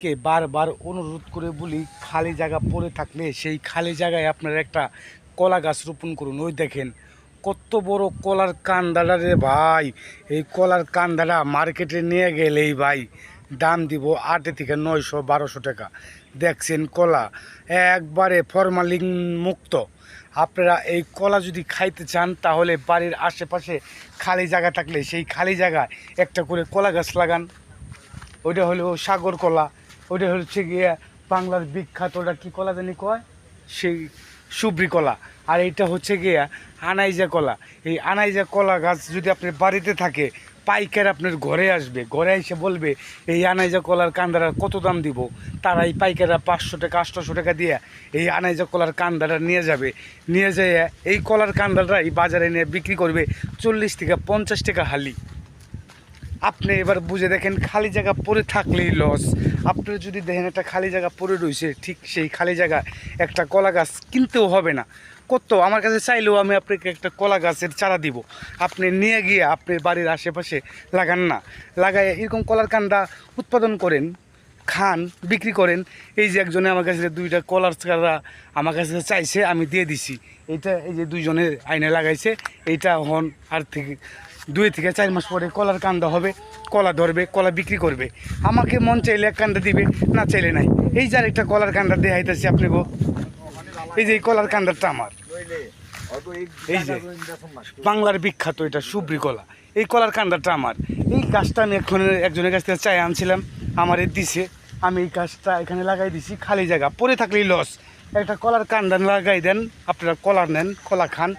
কে বারবার অনুরোধ করে বলি, খালি জায়গা পড়ে থাকলে সেই খালি জায়গায় আপনারা একটা কলা গাছ রোপণ করুন। ওই দেখেন কত বড় কলার কান্দাটা রে ভাই। এই কলার কান্দাটা মার্কেটে নিয়ে গেলেই ভাই দাম দিব 8 থেকে 900-1200 টাকা। দেখছেন কলা একবারে ফরমালিন মুক্ত। আপনারা এই কলা যদি খাইতে চান তাহলে বাড়ির আশেপাশে খালি জায়গা থাকলে সেই খালি জায়গায় একটা করে কলা গাছ লাগান। ওইটা হলো সাগর কলা, ওইটা হচ্ছে গিয়ে বাংলার বিখ্যাত, ওটা কী কলা জানি কয়, সেই সুব্রি কলা। আর এইটা হচ্ছে গিয়া আনাইজা কলা। এই আনাইজা কলা গাছ যদি আপনার বাড়িতে থাকে, পাইকার আপনার ঘরে আসবে, ঘরে এসে বলবে এই আনাইজা কলার কান্দাটা কত দাম দিব, তারা এই পাইকাররা 500 টাকা 800 টাকা দিয়ে এই আনাইজা কলার কান্দাটা নিয়ে যাবে। নিয়ে যেয়ে এই কলার কান্দাটা এই বাজারে নিয়ে বিক্রি করবে 40 থেকে 50 টাকা হালি। আপনি এবার বুঝে দেখেন, খালি জায়গা পড়ে থাকলেই লস। আপনারা যদি দেখেন একটা খালি জায়গা পড়ে রয়েছে, ঠিক সেই খালি জায়গা একটা কলা গাছ কিনতেও হবে না। কত আমার কাছে চাইলেও আমি আপনাকে একটা কলা গাছের চারা দিব, আপনি নিয়ে গিয়ে আপনার বাড়ির আশেপাশে লাগান না, লাগায় এরকম কলার কান্দা উৎপাদন করেন, খান, বিক্রি করেন। এই যে একজনে আমার কাছে 2টা কলার চারা আমার কাছে চাইছে, আমি দিয়ে দিছি। এইটা এই যে 2জনে আইনে লাগাইছে, এইটা হন আর থেকে 2 থেকে 4 মাস পরে কলার কান্দা হবে, কলা ধরবে, কলা বিক্রি করবে। আমাকে মন চাইলে এক কান্দা দিবে, না চাইলে নাই। এই যার একটা কলার কান্দা দেখাইতেছি আপনি গো, এই যে এই কলার কান্দাটা আমার, এই যে বাংলার বিখ্যাত এটা সুব্রি কলা, এই কলার কান্দাটা আমার। এই গাছটা আমি এখন একজনের কাছ থেকে চাই আনছিলাম, আমার দিছে, আমি এই গাছটা এখানে লাগাই দিছি। খালি জায়গা পড়ে থাকলেই লস। একটা কলার কান্দা লাগাই দেন, আপনারা কলার নেন, কলা খান।